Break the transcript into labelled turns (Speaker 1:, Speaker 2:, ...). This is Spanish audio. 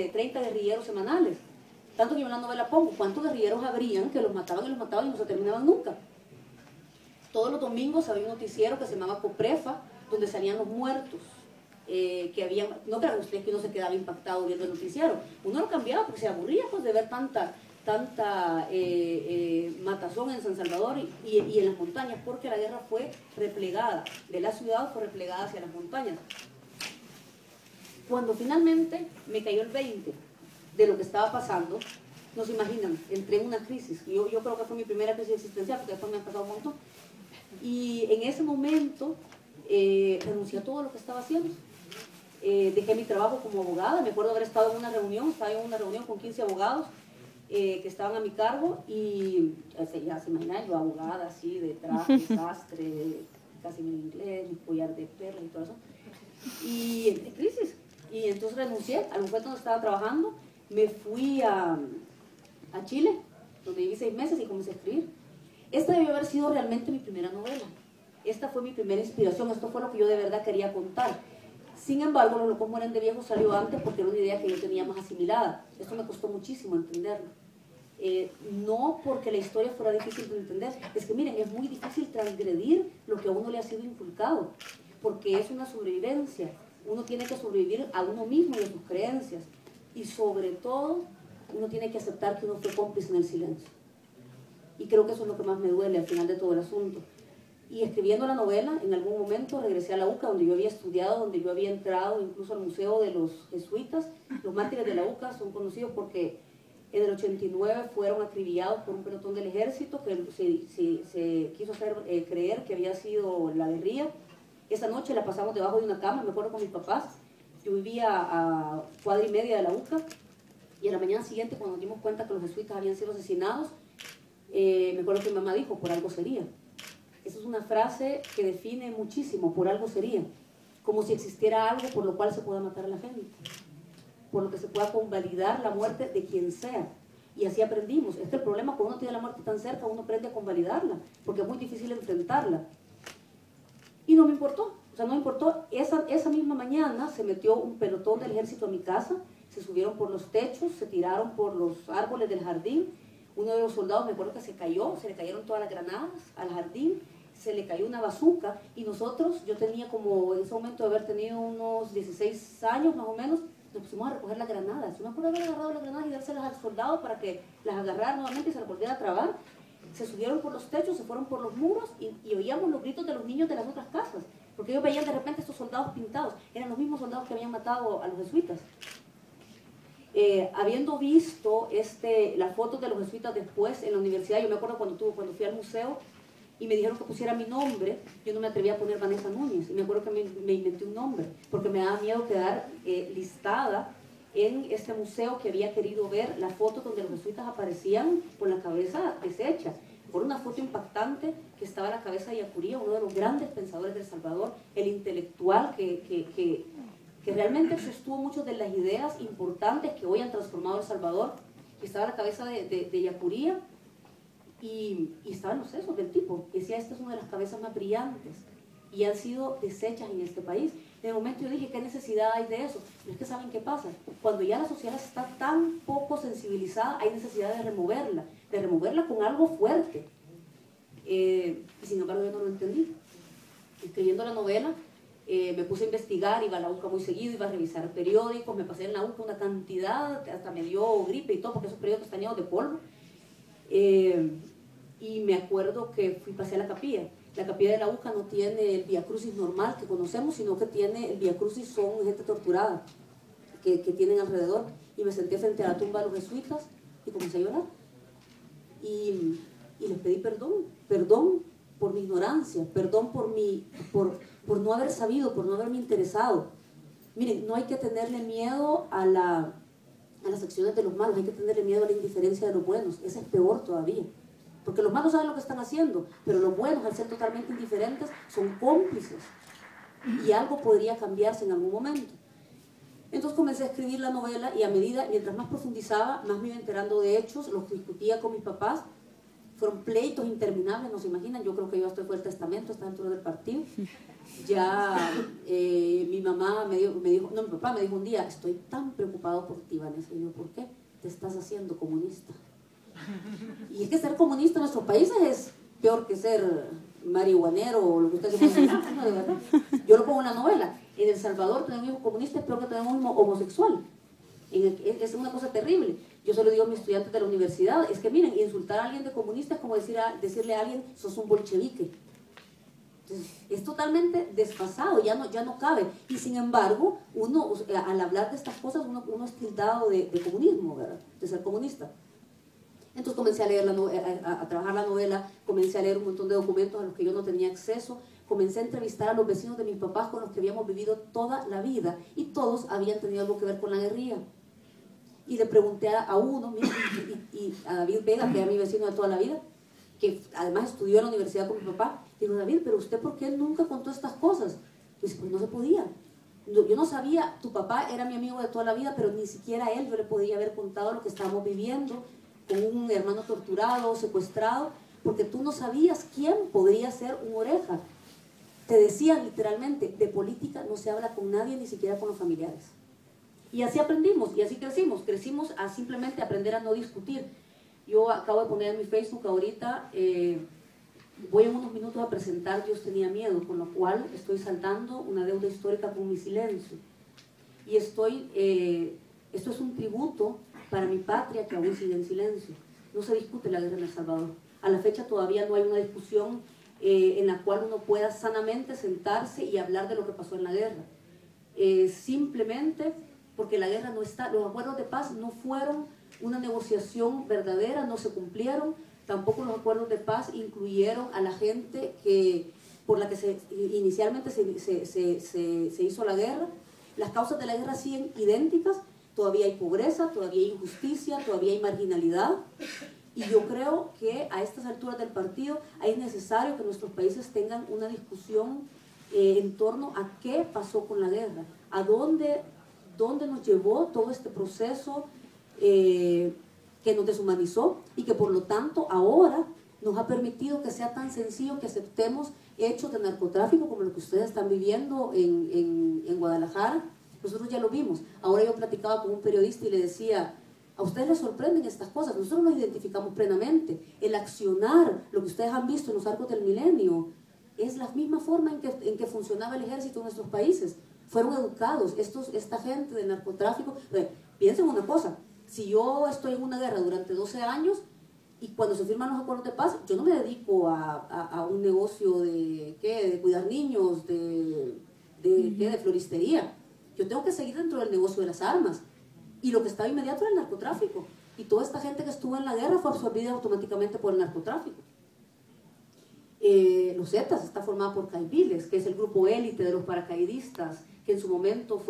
Speaker 1: 30 guerrilleros semanales. Tanto que yo en la novela pongo cuántos guerrilleros habrían que los mataban y no se terminaban nunca. Todos los domingos había un noticiero que se llamaba Coprefa, donde salían los muertos. Que habían, no crean ustedes que uno se quedaba impactado viendo el noticiero. Uno lo cambiaba porque se aburría pues, de ver tanta matazón en San Salvador y en las montañas, porque la guerra fue replegada de la ciudad, fue replegada hacia las montañas. Cuando finalmente me cayó el 20 de lo que estaba pasando, no se imaginan, entré en una crisis. Yo creo que fue mi primera crisis existencial, porque después me han pasado un montón. Y en ese momento renuncié a todo lo que estaba haciendo. Dejé mi trabajo como abogada. Me acuerdo haber estado en una reunión, estaba en una reunión con 15 abogados que estaban a mi cargo, y ya se imaginan, yo abogada así, de traje, sastre, casi en inglés, mi collar de perlas y todo eso. Y en crisis. Y entonces renuncié al bufete donde estaba trabajando, me fui a Chile, donde viví 6 meses y comencé a escribir. Esta debió haber sido realmente mi primera novela. Esta fue mi primera inspiración, esto fue lo que yo de verdad quería contar. Sin embargo, Los locos mueren de viejos salió antes porque era una idea que yo tenía más asimilada. Esto me costó muchísimo entenderlo. No porque la historia fuera difícil de entender, es que miren, es muy difícil transgredir lo que a uno le ha sido inculcado, porque es una sobrevivencia. Uno tiene que sobrevivir a uno mismo y a sus creencias, y sobre todo uno tiene que aceptar que uno fue cómplice en el silencio, y creo que eso es lo que más me duele al final de todo el asunto. Y escribiendo la novela, en algún momento regresé a la UCA, donde yo había estudiado, donde yo había entrado incluso al museo de los jesuitas. Los mártires de la UCA son conocidos porque en el 89 fueron acribillados por un pelotón del ejército que se quiso hacer creer que había sido la guerrilla. Esa noche la pasamos debajo de una cama, me acuerdo, con mis papás. Yo vivía a cuadra y media de la UCA, y a la mañana siguiente, cuando nos dimos cuenta que los jesuitas habían sido asesinados, me acuerdo que mi mamá dijo, por algo sería. Esa es una frase que define muchísimo, por algo sería. Como si existiera algo por lo cual se pueda matar a la gente, por lo que se pueda convalidar la muerte de quien sea. Y así aprendimos. Es que el problema, cuando uno tiene la muerte tan cerca, uno aprende a convalidarla, porque es muy difícil enfrentarla. Y no me importó, o sea, no me importó. Esa misma mañana se metió un pelotón del ejército a mi casa, se subieron por los techos, se tiraron por los árboles del jardín. Uno de los soldados, me acuerdo que se cayó, se le cayeron todas las granadas al jardín, se le cayó una bazuca, y nosotros, yo tenía como en ese momento de haber tenido unos 16 años más o menos, nos pusimos a recoger las granadas. Yo me acuerdo de haber agarrado las granadas y dárselas al soldado para que las agarrara nuevamente y se las volviera a trabar. Se subieron por los techos, se fueron por los muros, y oíamos los gritos de los niños de las otras casas, porque ellos veían de repente estos soldados pintados, eran los mismos soldados que habían matado a los jesuitas. Habiendo visto las fotos de los jesuitas después en la universidad, yo me acuerdo cuando fui al museo y me dijeron que pusiera mi nombre, yo no me atrevía a poner Vanessa Núñez, y me acuerdo que me inventé un nombre, porque me daba miedo quedar listada en este museo que había querido ver las fotos donde los jesuitas aparecían con la cabeza deshecha. Por una foto impactante que estaba la cabeza de Yacuría, uno de los grandes pensadores de El Salvador, el intelectual que realmente sostuvo muchas de las ideas importantes que hoy han transformado El Salvador, que estaba la cabeza de Yacuría, y estaban los sesos del tipo. Decía, esta es una de las cabezas más brillantes, y han sido deshechas en este país. En el momento yo dije, ¿qué necesidad hay de eso? Pero es que ¿saben qué pasa? Cuando ya la sociedad está tan poco sensibilizada, hay necesidad de removerla con algo fuerte. Y sin embargo yo no lo entendí. Escribiendo la novela, me puse a investigar, iba a la UCA muy seguido, iba a revisar periódicos, me pasé en la UCA una cantidad, hasta me dio gripe y todo, porque esos periódicos están llenos de polvo. Y me acuerdo que pasé a la capilla. La capilla de la UCA no tiene el Vía Crucis normal que conocemos, sino que tiene el Vía Crucis, son gente torturada que tienen alrededor. Y me senté frente a la tumba de los jesuitas y comencé a llorar. Y les pedí perdón por mi ignorancia, perdón por no haber sabido, por no haberme interesado. Miren, no hay que tenerle miedo a las acciones de los malos, hay que tenerle miedo a la indiferencia de los buenos. Ese es peor todavía. Porque los malos saben lo que están haciendo, pero los buenos, al ser totalmente indiferentes, son cómplices. Y algo podría cambiarse en algún momento. Entonces comencé a escribir la novela, y mientras más profundizaba, más me iba enterando de hechos, los discutía con mis papás. Fueron pleitos interminables, no se imaginan. Yo creo que yo hasta fue el testamento, está dentro del partido. Ya mi mamá me dijo, no, mi papá me dijo un día, estoy tan preocupado por ti, Vanessa. Y yo, ¿por qué? Te estás haciendo comunista. Y es que ser comunista en nuestros países es peor que ser marihuanero o lo que ustedes dicen. No, de verdad. Yo lo pongo en la novela. En El Salvador tener un hijo comunista es peor que tener un hijo homosexual. Es una cosa terrible. Yo se lo digo a mis estudiantes de la universidad, es que miren, insultar a alguien de comunista es como decirle a alguien, sos un bolchevique. Entonces, es totalmente desfasado, ya no cabe. Y sin embargo, uno, al hablar de estas cosas, uno es tildado de comunismo, ¿verdad? De ser comunista. Entonces comencé a leer a trabajar la novela, comencé a leer un montón de documentos a los que yo no tenía acceso, comencé a entrevistar a los vecinos de mis papás con los que habíamos vivido toda la vida y todos habían tenido algo que ver con la guerrilla. Y le pregunté a uno, y a David Vega, que era mi vecino de toda la vida, que además estudió en la universidad con mi papá, digo, David, pero usted ¿por qué nunca contó estas cosas? Dice, pues no se podía. Yo no sabía, tu papá era mi amigo de toda la vida, pero ni siquiera a él yo le podía haber contado lo que estábamos viviendo, con un hermano torturado, secuestrado, porque tú no sabías quién podría ser un Oreja. Te decían literalmente, de política no se habla con nadie, ni siquiera con los familiares. Y así aprendimos, y así crecimos a simplemente aprender a no discutir. Yo acabo de poner en mi Facebook ahorita, voy en unos minutos a presentar Dios tenía miedo, con lo cual estoy saldando una deuda histórica con mi silencio. Y esto es un tributo para mi patria que aún sigue en silencio. No se discute la guerra en El Salvador. A la fecha todavía no hay una discusión en la cual uno pueda sanamente sentarse y hablar de lo que pasó en la guerra. Simplemente porque la guerra no está, los acuerdos de paz no fueron una negociación verdadera, no se cumplieron, tampoco los acuerdos de paz incluyeron a la gente por la que inicialmente se hizo la guerra. Las causas de la guerra siguen idénticas, todavía hay pobreza, todavía hay injusticia, todavía hay marginalidad, y yo creo que a estas alturas del partido es necesario que nuestros países tengan una discusión en torno a qué pasó con la guerra, a dónde nos llevó todo este proceso que nos deshumanizó y que por lo tanto ahora nos ha permitido que sea tan sencillo que aceptemos hechos de narcotráfico como lo que ustedes están viviendo en Guadalajara. Nosotros ya lo vimos. Ahora yo platicaba con un periodista y le decía, a ustedes les sorprenden estas cosas, nosotros nos identificamos plenamente. El accionar, lo que ustedes han visto en los arcos del milenio, es la misma forma en que funcionaba el ejército en nuestros países. Fueron educados, esta gente del narcotráfico. Piensen una cosa, si yo estoy en una guerra durante 12 años y cuando se firman los acuerdos de paz, yo no me dedico a un negocio de cuidar niños, de floristería. Yo tengo que seguir dentro del negocio de las armas. Y lo que estaba inmediato era el narcotráfico. Y toda esta gente que estuvo en la guerra fue absorbida automáticamente por el narcotráfico. Los Zetas está formada por caipiles, que es el grupo élite de los paracaidistas, que en su momento fue